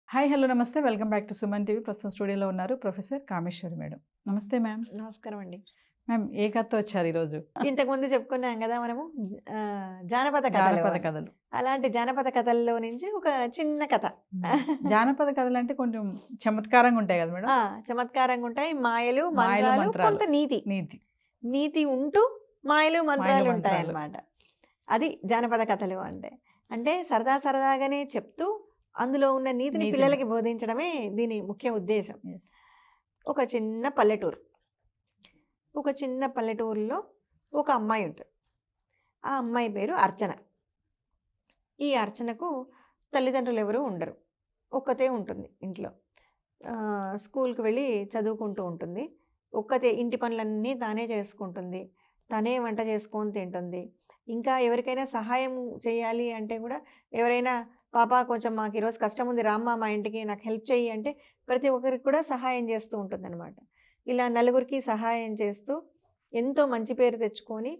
Hi! Hello! నమస్తే. Welcome back to Suman TV. ప్రస్తుతం స్టూడియోలో ఉన్నారు ప్రొఫెసర్ కామేశ్వరి మేడం. నమస్తే మ్యామ్. నమస్కారం అండి. మ్యామ్ ఏ కథతో వచ్చారు ఈరోజు? ఇంతకుముందు చెప్పుకున్నాం గదా! మనము జానపద కథలు జానపద అని. కథలు. అలాంటి జానపద కథల్లో నుంచి ఒక చిన్న కథ. జానపద కథలంటే కొంచెం చమత్కారంగా ఉంటాయి కదా మేడం? ఆ! చమత్కారంగుంటాయి. మాయలు, మాయలు, మంత్రాలు, మంత్రాలు. కొంత నీతి. నీతి. నీతి ఉంటూ మాయలు, మాయలు, మంత్రాలు మంత్రాలు. ఉంటాయన్నమాట. అది జానపద కథలు అంటే. అంటే సరదా సరదాగానే చెప్తూ అందులో ఉన్న నీతిని నీతిని. పిల్లలకి బోధించడమే దీని ముఖ్య ఉద్దేశం. యెస్. ఒక చిన్న పల్లెటూరు. ఒక చిన్న పల్లెటూరులో ఒక అమ్మాయి ఉంటుంది. ఆ అమ్మాయి పేరు అర్చన. ఈ అర్చనకు తల్లిదండ్రులు ఎవరు ఉండరు. ఒక్కతే ఉంటుంది ఇంట్లో. స్కూల్‌కి వెళ్ళి చదువుకుంటూ ఉంటుంది. ఒక్కతే ఇంటి పనులన్నీ తానే చేసుకుంటుంది. తనే వంట చేసుకొని తింటుంది. ఇంకా ఎవరికైనా సహాయం చేయాలి అంటే కూడా ఎవరైనా పాప కొంచెం మాకు ఈరోజు కష్టం ఉంది రామ్మా మా ఇంటికి నాకు హెల్ప్ చెయ్యి అంటే ప్రతి ఒక్కరికి కూడా సహాయం చేస్తూ ఉంటుందన్నమాట. ఇలా నలుగురికి సహాయం చేస్తూ ఎంతో మంచి పేరు తెచ్చుకొని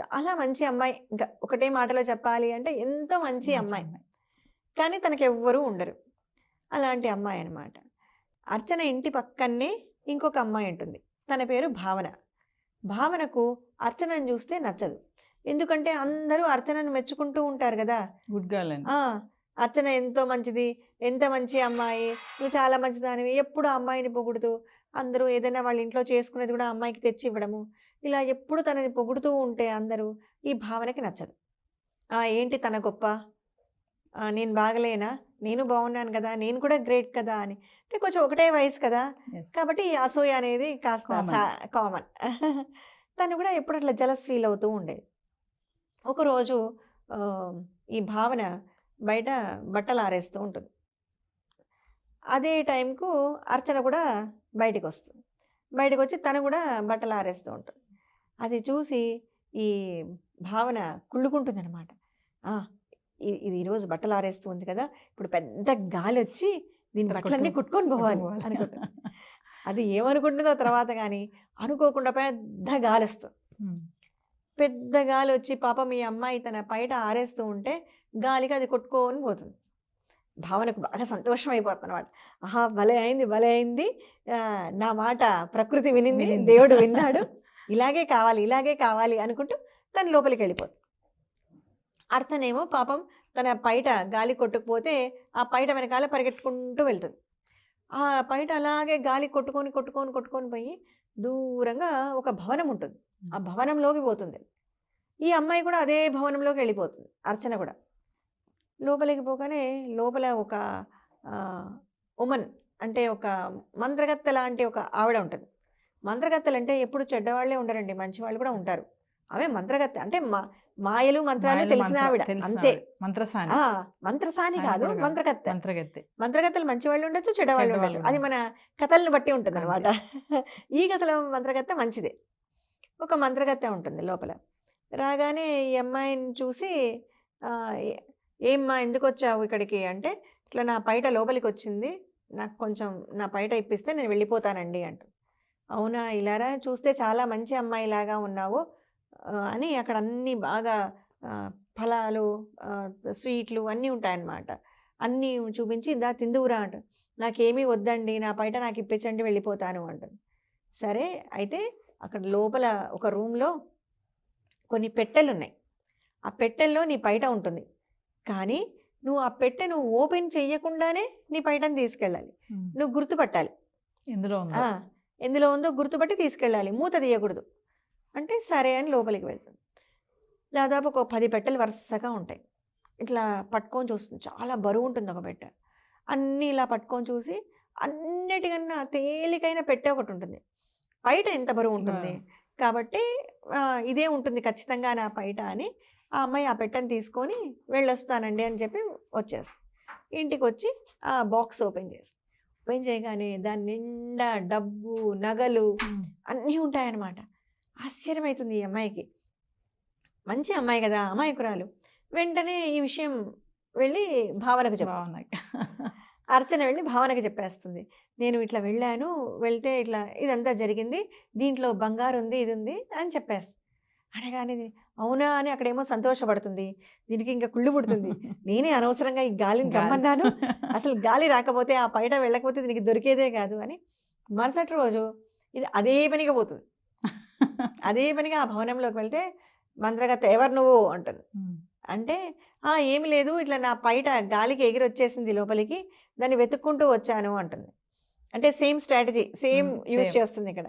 చాలా మంచి అమ్మాయి. ఇంకా ఒకటే మాటలో చెప్పాలి అంటే ఎంతో మంచి అమ్మాయి. కానీ తనకెవ్వరూ ఉండరు. అలాంటి అమ్మాయి అన్నమాట. అర్చన ఇంటి పక్కనే ఇంకొక అమ్మాయి ఉంటుంది. తన పేరు భావన. భావనకు అర్చనను చూస్తే నచ్చదు. ఎందుకంటే అందరూ అర్చనను మెచ్చుకుంటూ ఉంటారు గదా! గుడ్ గర్ల్ అండి. ఆ! అర్చన ఎంతో మంచిది. ఎంత మంచి అమ్మాయి. నువ్వు చాలా మంచిదానివి. ఎప్పుడు ఆ అమ్మాయిని పొగుడుతూ అందరూ ఏదైనా వాళ్ళ ఇంట్లో చేసుకునేది కూడా అమ్మాయికి తెచ్చి ఇవ్వడము. ఇలా ఎప్పుడు తనని పొగుడుతూ ఉంటే అందరూ ఈ భావనకి నచ్చదు. ఏంటి తన గొప్ప? నేను బాగలేనా? నేను బాగున్నాను కదా! నేను కూడా గ్రేట్ కదా! అని. అంటే కొంచెం ఒకటే వయసు కదా! యెస్. కాబట్టి ఈ అసూయ అనేది కాస్త కామన్. కామన్. తను కూడా ఎప్పుడు అట్లా జెలస్ ఫీల్ అవుతూ ఉండేది. ఒకరోజు ఈ భావన బయట బట్టలు ఆరేస్తూ ఉంటుంది. అదే టైంకు అర్చన కూడా బయటికొస్తుంది. బయటకొచ్చి తను కూడా బట్టలు ఆరేస్తూ ఉంటుంది. అది చూసి ఈ భావన కుళ్ళుకుంటుందనమాట. ఆ! ఇది ఈరోజు బట్టలు ఆరేస్తూ ఉంది కదా! ఇప్పుడు పెద్ద గాలొచ్చి దీని ఇక్కడ బట్టలన్నీ కొట్టుకొని పోవాలి కొట్టుకుపోవాలి. అనుకుంటుంది. అది ఏమనుకుంటుందో తర్వాత గానీ అనుకోకుండా పెద్ద గాలొస్తుంది. పెద్ద గాలొచ్చి పాపం ఈ అమ్మాయి తన పైట ఆరేస్తూ ఉంటే గాలికి అది కొట్టుకొని పోతుంది. భావనకు బాగా సంతోషం అయిపోతుందనమాట. ఆహా! భలే అయింది, భలే అయింది. నా మాట ప్రకృతి వినింది, వినింది. దేవుడు విన్నాడు. ఇలాగే కావాలి, ఇలాగే కావాలి అనుకుంటూ తను లోపలికెళ్ళిపోతుంది. అర్చనేమో పాపం తన పైట గాలి కొట్టుకుపోతే ఆ పైట వెనకాల పరిగెట్టుకుంటూ వెళ్తుంది. ఆ పైట అలాగే గాలి కొట్టుకొని పోయి దూరంగా ఒక భవనం ఉంటుంది. ఆ భవనంలోకి పోతుంది. ఈ అమ్మాయి కూడా అదే భవనంలోకి వెళ్ళిపోతుంది. అర్చన కూడా. లోపలికి పోగానే లోపల ఒక వుమన్ అంటే ఒక మంత్రగత్తె లాంటి ఒక ఆవిడ ఉంటుంది. మంత్రగత్తెలంటే ఎప్పుడు చెడ్డవాళ్ళే ఉండరండి. మంచివాళ్ళు కూడా ఉంటారు. ఆమె మంత్రగత్తె అంటే మాయలు, మంత్రాలు తెలిసిన ఆవిడ అంతే. మంత్రసాని. మంత్రసాని కాదు, మంత్రగత్తె. మంత్రగత్తె. మంత్రగత్తెలు మంచివాళ్ళు ఉండొచ్చు, చెడ్డవాళ్ళు ఉండొచ్చు. అది మన కథలను బట్టి ఉంటుందన్నమాట. ఈ కథలో మంత్రగత్తె మంచిదే. ఒక మంత్రగత్తె ఉంటుంది లోపల. రాగానే ఈ అమ్మాయిని చూసి "ఏమ్మా ఎందుకొచ్చావు ఇక్కడికి?" అంటే, "ఇట్లా నా పైట లోపలికొచ్చింది. నాకు కొంచెం నా పైట ఇప్పిస్తే నేను వెళ్ళిపోతానండి" అంటుంది. "అవునా! ఇలా రా చూస్తే చాలా మంచి అమ్మాయిలాగా ఉన్నావు" అని అక్కడ అన్నీ బాగా ఫలాలు, స్వీట్లు అన్నీ ఉంటాయన్నమాట. అన్నీ చూపించి "ఇందా తిందువురా" అంటుంది. "నాకేమీ వద్దండి. నా పైట నాకు ఇప్పించండి వెళ్ళిపోతాను" అంటుంది. సరే అయితే అక్కడ లోపల ఒక రూమ్‌లో కొన్ని పెట్టెలున్నాయి. ఆ పెట్టెల్లో నీ పైట ఉంటుంది. కానీ నువ్వు ఆ పెట్టె ఓపెన్ చెయ్యకుండానే నీ పైటని తీసుకెళ్ళాలి. నువ్వు గుర్తుపట్టాలి. ఎందులో ఉందో. ఎందులో ఉందో గుర్తుపట్టి తీసుకెళ్ళాలి. మూత తీయకూడదు. అంటే సరే అని లోపలికి వెళ్తుంది. దాదాపు ఒక 10 పెట్టెలు వరుసగా ఉంటాయి. ఇట్లా పట్టుకొని చూస్తుంది. చాలా బరువుంటుంది ఒక పెట్టె. అన్నీ ఇలా పట్టుకొని చూసి అన్నిటికన్నా తేలికైన పెట్టె ఒకటుంటుంది. పైట ఎంత బరువుంటుంది. కాబట్టి ఇదే ఉంటుంది ఖచ్చితంగా నా పైట అని ఆ అమ్మాయి ఆ పెట్టెని తీసుకొని వెళ్ళొస్తానండి అని చెప్పి వచ్చేస్తుంది. ఇంటికొచ్చి ఆ బాక్స్ ఓపెన్ చేస్తుంది. ఓపెన్ చేయగానే దాని నిండా డబ్బు, నగలు అన్నీ ఉంటాయన్నమాట. ఆశ్చర్యమైతుంది ఈ అమ్మాయికి. మంచి అమ్మాయి కదా! అమాయకురాలు. వెంటనే ఈ విషయం వెళ్ళి భావనకు చెప్తుంది. అర్చన వెళ్ళి భావనకి చెప్పేస్తుంది. "నేను ఇట్లా వెళ్ళాను. వెళ్తే ఇట్లా ఇదంతా జరిగింది. దీంట్లో బంగారు ఉంది, ఇది ఉంది" అని చెప్పేస్తుంది. అనగానే అవునా అని అక్కడేమో సంతోషపడుతుంది. దీనికి ఇంకా కుళ్ళు పుడుతుంది. నేనే అనవసరంగా ఈ గాలిని రమ్మన్నాను. అసలు గాలి రాకపోతే ఆ పైట వెళ్ళకపోతే దీనికి దొరికేదే కాదు అని మరుసటి రోజు ఇది అదే పనిగా పోతుంది. అదే పనిగా ఆ భవనంలోకి వెళ్తే మంత్రగత్తె ఎవరు నువ్వు అంటుంది. అంటే ఏమి లేదు, ఇట్లా నా పైట గాలికి ఎగిరి వచ్చేసింది లోపలికి, దాన్ని వెతుక్కుంటూ వచ్చాను అంటుంది. అంటే సేమ్ స్ట్రాటజీ సేమ్ యూజ్ చేస్తుంది ఇక్కడ.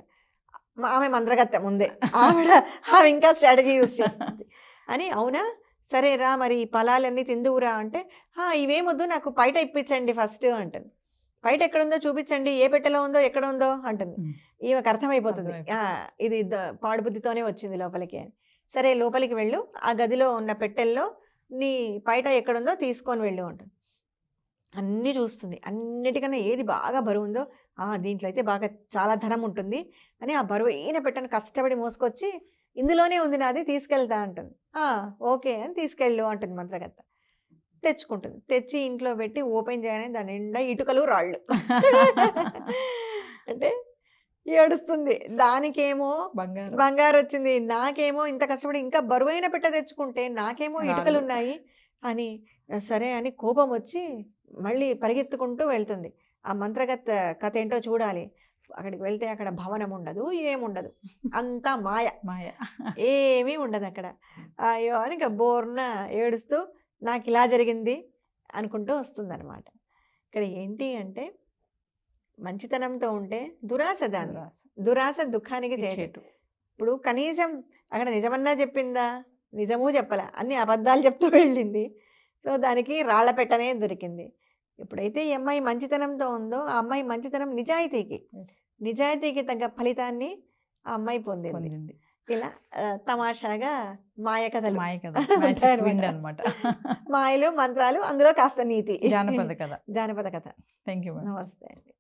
ఆమె మంత్రగత్తె ముందే ఆమె ఇంకా స్ట్రాటజీ యూజ్ చేస్తుంది అని. అవునా సరే రా మరి ఈ ఫలాలన్నీ తిందువురా అంటే ఇవేమొద్దు నాకు పైట ఇప్పించండి ఫస్ట్ అంటుంది. పైట ఎక్కడుందో చూపించండి, ఏ పెట్టెలో ఉందో ఎక్కడ ఉందో అంటుంది. ఈమెకు అర్థమైపోతుంది ఇది పాడుబుద్ధితోనే వచ్చింది లోపలికి అని. సరే లోపలికి వెళ్ళు, ఆ గదిలో ఉన్న పెట్టెల్లో నీ పైట ఎక్కడుందో తీసుకొని వెళ్ళు అంటుంది. అన్నీ చూస్తుంది, అన్నిటికన్నా ఏది బాగా బరువు ఉందో దీంట్లో అయితే బాగా చాలా ధనం ఉంటుంది అని ఆ బరువైన పెట్టెను కష్టపడి మోసుకొచ్చి ఇందులోనే ఉంది నాది, తీసుకెళ్తా అంటుంది. ఓకే అని తీసుకెళ్ళు అంటుంది మంత్రగత్తె. తెచ్చుకుంటుంది. తెచ్చి ఇంట్లో పెట్టి ఓపెన్ చేయగానే దాని నిండా ఇటుకలు రాళ్ళు. అంటే ఏడుస్తుంది. దానికేమో బంగారు వచ్చింది, నాకేమో ఇంత కష్టపడి ఇంకా బరువైన పెట్టె తెచ్చుకుంటే నాకేమో ఇటుకలు ఉన్నాయి అని. సరే అని కోపం వచ్చి మళ్ళీ పరిగెత్తుకుంటూ వెళ్తుంది. ఆ మంత్రగత్తె కథ ఏంటో చూడాలి. అక్కడికి వెళ్తే అక్కడ భవనం ఉండదు, ఏముండదు, అంతా మాయ. ఏమీ ఉండదు అక్కడ. అయ్యో అని ఇంకా బోర్న ఏడుస్తూ నాకు ఇలా జరిగింది అనుకుంటూ వస్తుందన్నమాట. ఇక్కడ ఏంటి అంటే మంచితనంతో ఉంటే దురాశ, దాని దురాశ దుఃఖానికి చేటు. ఇప్పుడు కనీసం అక్కడ నిజమన్నా చెప్పిందా? నిజమూ చెప్పలే, అన్ని అబద్ధాలు చెప్తూ వెళ్ళింది. సో దానికి రాళ్ల పెట్టనే దొరికింది. ఎప్పుడైతే ఈ అమ్మాయి మంచితనంతో ఉందో ఆ అమ్మాయి మంచితనం నిజాయితీకి తగ్గ ఫలితాన్ని ఆ అమ్మాయి పొందింది. ఇలా తమాషాగా మాయ కథలు అన్నమాట. మాయలు మంత్రాలు, అందులో కాస్త నీతి. జానపద కథ. జానపద కథ. Thank you. నమస్తే అండి.